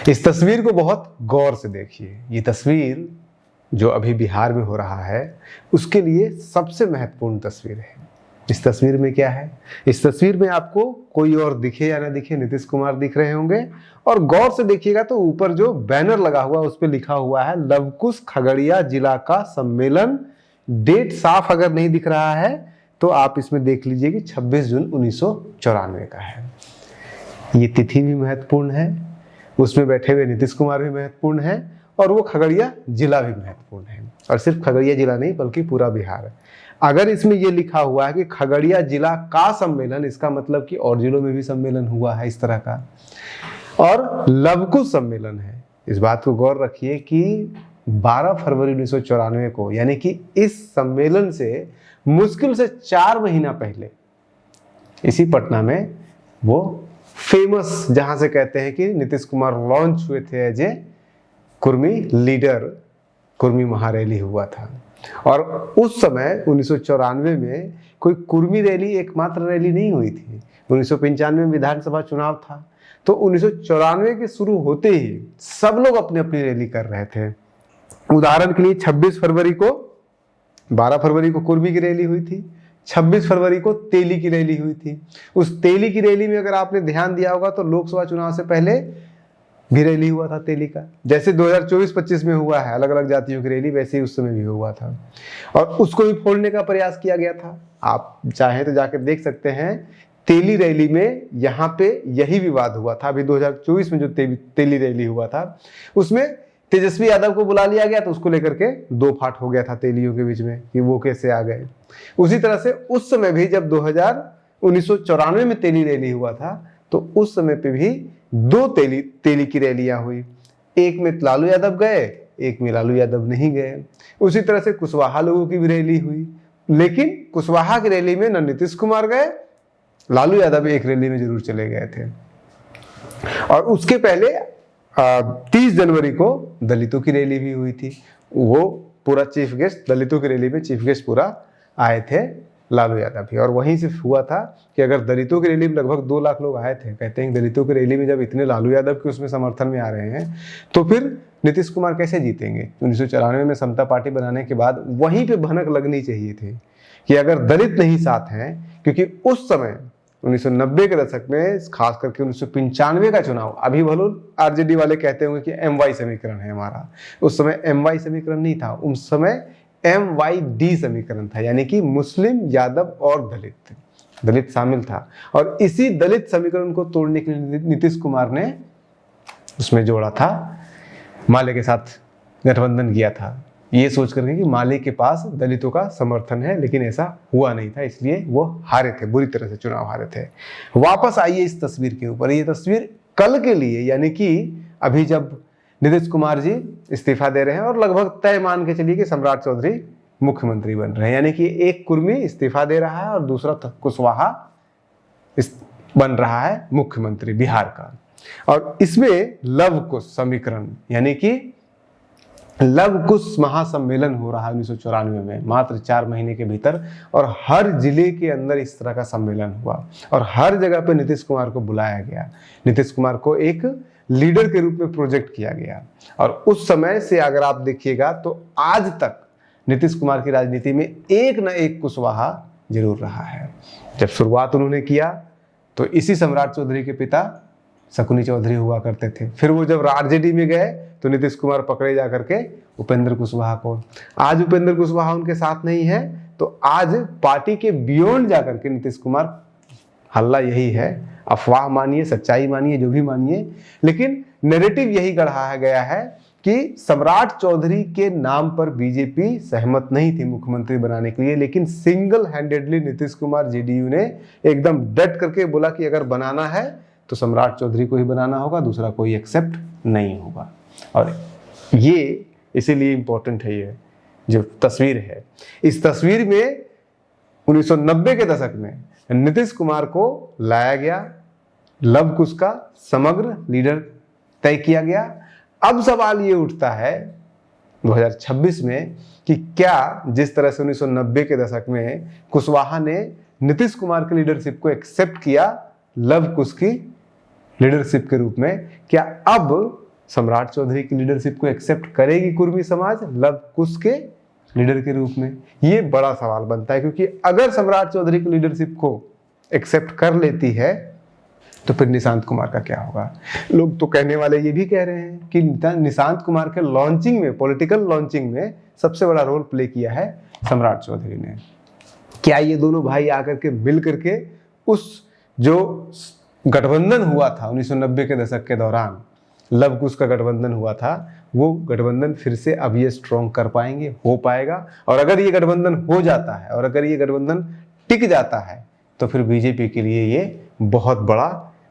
इस तस्वीर को बहुत गौर से देखिए। ये तस्वीर जो अभी बिहार में हो रहा है उसके लिए सबसे महत्वपूर्ण तस्वीर है। इस तस्वीर में क्या है? इस तस्वीर में आपको कोई और दिखे या ना दिखे, नीतीश कुमार दिख रहे होंगे। और गौर से देखिएगा तो ऊपर जो बैनर लगा हुआ है उस पर लिखा हुआ है लवकुश खगड़िया जिला का सम्मेलन। डेट साफ अगर नहीं दिख रहा है तो आप इसमें देख लीजिए कि 26 जून 1994 का है। ये तिथि भी महत्वपूर्ण है, उसमें बैठे हुए नीतीश कुमार भी महत्वपूर्ण है और वो खगड़िया जिला भी महत्वपूर्ण है। और सिर्फ खगड़िया जिला नहीं बल्कि पूरा बिहार है। अगर इसमें ये लिखा हुआ है कि खगड़िया जिला का सम्मेलन, इसका मतलब कि और जिलों में भी सम्मेलन हुआ है इस तरह का। और लवकुश सम्मेलन है। इस बात को गौर रखिए कि 12 फरवरी 1994 को, यानी कि इस सम्मेलन से मुश्किल से 4 महीना पहले इसी पटना में वो फेमस, जहां से कहते हैं कि नीतीश कुमार लॉन्च हुए थे as a Kurmi leader, Kurmi महारैली हुआ था। और उस समय 1994 में कोई कुर्मी रैली एकमात्र रैली नहीं हुई थी। 1995 में विधानसभा चुनाव था, तो 1994 के शुरू होते ही सब लोग अपनी अपनी रैली कर रहे थे। उदाहरण के लिए 26 फरवरी को, 12 फरवरी को कुर्मी की रैली हुई थी, 26 फरवरी को तेली की रैली हुई थी। उस तेली की रैली में अगर आपने ध्यान दिया होगा तो लोकसभा चुनाव से पहले भी रैली हुआ था तेली का। जैसे 2024-25 में हुआ है अलग अलग जातियों की रैली, वैसे ही उस समय भी हुआ था और उसको भी फोड़ने का प्रयास किया गया था। आप चाहें तो जाकर देख सकते हैं, तेली रैली में यहाँ पे यही विवाद हुआ था। अभी 2024 में जो तेली रैली हुआ था उसमें तेजस्वी यादव को बुला लिया गया, तो उसको लेकर के दो फाट हो गया था तेलियों के बीच में कि वो कैसे आ गए। उसी तरह से उस समय भी जब 1994 में तेली रैली हुआ था तो उस समय पे भी 2 तेली की रैलियां हुई। एक में लालू यादव गए, एक में लालू यादव नहीं गए। उसी तरह से कुशवाहा लोगों की भी रैली हुई, लेकिन कुशवाहा की रैली में न नीतीश कुमार गए, लालू यादव एक रैली में जरूर चले गए थे। और उसके पहले 30 जनवरी को दलितों की रैली भी हुई थी। वो पूरा चीफ गेस्ट, दलितों की रैली में चीफ गेस्ट पूरा आए थे लालू यादव भी। और वहीं से हुआ था कि अगर दलितों की रैली में लगभग 2 लाख लोग आए थे, कहते हैं दलितों की रैली में जब इतने लालू यादव के उसमें समर्थन में आ रहे हैं तो फिर नीतीश कुमार कैसे जीतेंगे। 1994 में समता पार्टी बनाने के बाद वहीं पे भनक लगनी चाहिए थी कि अगर दलित नहीं साथ हैं, क्योंकि उस समय 1990 के दशक में, खास करके 1995 का चुनाव, अभी भलो आरजेडी वाले कहते होंगे कि MY समीकरण है हमारा, उस समय MY समीकरण नहीं था, उस समय MYD समीकरण था, यानी कि मुस्लिम, यादव और दलित शामिल था। और इसी दलित समीकरण को तोड़ने के लिए नीतीश कुमार ने उसमें जोड़ा था, माले के साथ गठबंधन किया था, ये सोच करके कि माले के पास दलितों का समर्थन है। लेकिन ऐसा हुआ नहीं था, इसलिए वो हारे थे, बुरी तरह से चुनाव हारे थे। वापस आइए इस तस्वीर के ऊपर। ये तस्वीर कल के लिए, यानी कि अभी जब नीतीश कुमार जी इस्तीफा दे रहे हैं और लगभग तय मान के चलिए कि सम्राट चौधरी मुख्यमंत्री बन रहे हैं, यानी कि एक कुर्मी इस्तीफा दे रहा है और दूसरा कुशवाहा बन रहा है मुख्यमंत्री बिहार का। और इसमें लव कुश समीकरण, यानी कि लव कुश महासम्मेलन हो रहा है 1994 में, मात्र 4 महीने के भीतर। और हर जिले के अंदर इस तरह का सम्मेलन हुआ और हर जगह पे नीतीश कुमार को बुलाया गया, नीतीश कुमार को एक लीडर के रूप में प्रोजेक्ट किया गया। और उस समय से अगर आप देखिएगा तो आज तक नीतीश कुमार की राजनीति में एक न एक कुशवाहा जरूर रहा है। जब शुरुआत उन्होंने किया तो इसी सम्राट चौधरी के पिता शकुनी चौधरी हुआ करते थे। फिर वो जब आरजेडी में गए तो नीतीश कुमार पकड़े जा करके उपेंद्र कुशवाहा को। आज उपेंद्र कुशवाहा उनके साथ नहीं है, तो आज पार्टी के बियॉन्ड जाकर के नीतीश कुमार, हल्ला यही है, अफवाह मानिए, सच्चाई मानिए, जो भी मानिए, लेकिन नैरेटिव यही गढ़ाया गया है कि सम्राट चौधरी के नाम पर बीजेपी सहमत नहीं थी मुख्यमंत्री बनाने के लिए, लेकिन single handedly Nitish Kumar, JDU ने एकदम डट करके बोला कि अगर बनाना है तो सम्राट चौधरी को ही बनाना होगा, दूसरा कोई एक्सेप्ट नहीं होगा। और ये इसीलिए इंपॉर्टेंट है, ये जो तस्वीर है, इस तस्वीर में 1990 के दशक में नीतीश कुमार को लाया गया, लव कुश का समग्र लीडर तय किया गया। अब सवाल ये उठता है 2026 में कि क्या जिस तरह से 1990 के दशक में कुशवाहा ने नीतीश कुमार की लीडरशिप को एक्सेप्ट किया लव कुश की लीडरशिप के रूप में, क्या अब सम्राट चौधरी की लीडरशिप को एक्सेप्ट करेगी कुर्मी समाज लव कुश के लीडर के रूप में? ये बड़ा सवाल बनता है, क्योंकि अगर सम्राट चौधरी की लीडरशिप को एक्सेप्ट कर लेती है तो फिर निशांत कुमार का क्या होगा? लोग तो कहने वाले ये भी कह रहे हैं कि निशांत कुमार के लॉन्चिंग में, पॉलिटिकल लॉन्चिंग में सबसे बड़ा रोल प्ले किया है सम्राट चौधरी ने। क्या ये दोनों भाई आकर के मिल करके उस जो गठबंधन हुआ था 1990 के दशक के दौरान, लव कुश का गठबंधन हुआ था, वो गठबंधन फिर से अब ये स्ट्रॉन्ग कर पाएंगे, हो पाएगा? और अगर ये गठबंधन हो जाता है और अगर ये गठबंधन टिक जाता है तो फिर बीजेपी के लिए ये बहुत बड़ा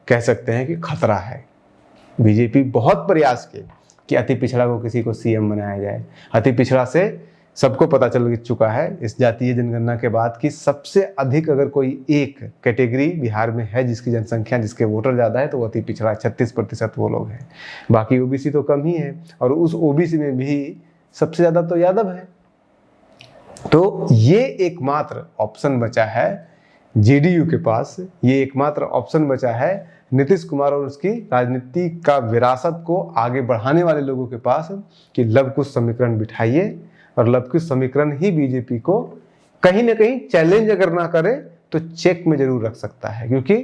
कह सकते हैं कि खतरा है। बीजेपी बहुत प्रयास किए कि अति पिछड़ा को किसी को सीएम बनाया जाए। अति पिछड़ा से सबको पता चल चुका है इस जातीय जनगणना के बाद कि सबसे अधिक अगर कोई एक कैटेगरी बिहार में है जिसकी जनसंख्या, जिसके वोटर ज़्यादा है, तो वो अति पिछड़ा 36% वो लोग हैं। बाकी ओबीसी तो कम ही है, और उस ओबीसी में भी सबसे ज़्यादा तो यादव है। तो ये एकमात्र ऑप्शन बचा है जेडीयू के पास, ये एकमात्र ऑप्शन बचा है नीतीश कुमार और उसकी राजनीति का विरासत को आगे बढ़ाने वाले लोगों के पास कि लव कुश समीकरण बिठाइए, और लव कुश समीकरण ही बीजेपी को कहीं ना कहीं चैलेंज अगर ना करे तो चेक में जरूर रख सकता है। क्योंकि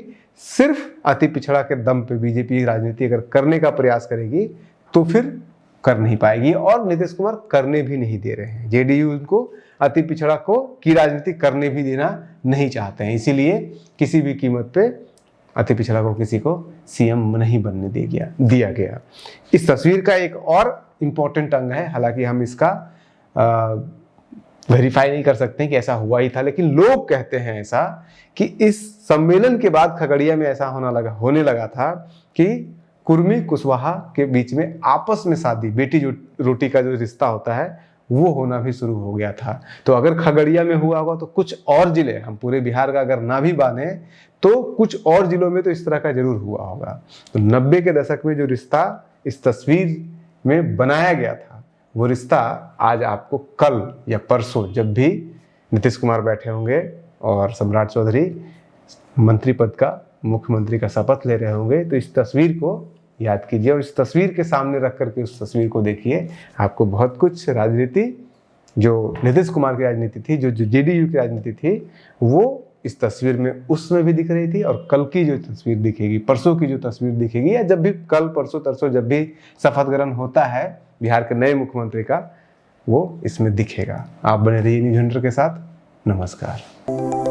सिर्फ अति पिछड़ा के दम पे बीजेपी राजनीति अगर करने का प्रयास करेगी तो फिर कर नहीं पाएगी, और नीतीश कुमार करने भी नहीं दे रहे हैं। जेडीयू उनको अति पिछड़ा को की राजनीति करने भी देना नहीं चाहते हैं, इसीलिए किसी भी कीमत पे अति पिछड़ा को किसी को सीएम नहीं बनने दिया गया। इस तस्वीर का एक और इम्पोर्टेंट अंग है, हालांकि हम इसका वेरीफाई नहीं कर सकते कि ऐसा हुआ ही था, लेकिन लोग कहते हैं ऐसा कि इस सम्मेलन के बाद खगड़िया में ऐसा होने लगा था कि कुर्मी कुशवाहा के बीच में आपस में शादी, बेटी रोटी का जो रिश्ता होता है वो होना भी शुरू हो गया था। तो अगर खगड़िया में हुआ होगा तो कुछ और जिले, हम पूरे बिहार का अगर ना भी माने तो कुछ और जिलों में तो इस तरह का जरूर हुआ होगा। तो 90 के दशक में जो रिश्ता इस तस्वीर में बनाया गया था, वो रिश्ता आज आपको कल या परसों जब भी नीतीश कुमार बैठे होंगे और सम्राट चौधरी मंत्री पद का, मुख्यमंत्री का शपथ ले रहे होंगे, तो इस तस्वीर को याद कीजिए और इस तस्वीर के सामने रख करके उस तस्वीर को देखिए। आपको बहुत कुछ राजनीति, जो नीतीश कुमार की राजनीति थी, जो जेडीयू की राजनीति थी, वो इस तस्वीर में उसमें भी दिख रही थी, और कल की जो तस्वीर दिखेगी, परसों की जो तस्वीर दिखेगी, या जब भी कल परसों तरसों जब भी शपथ ग्रहण होता है बिहार के नए मुख्यमंत्री का, वो इसमें दिखेगा। आप बने रहिए न्यूज़ हंटर के साथ। नमस्कार।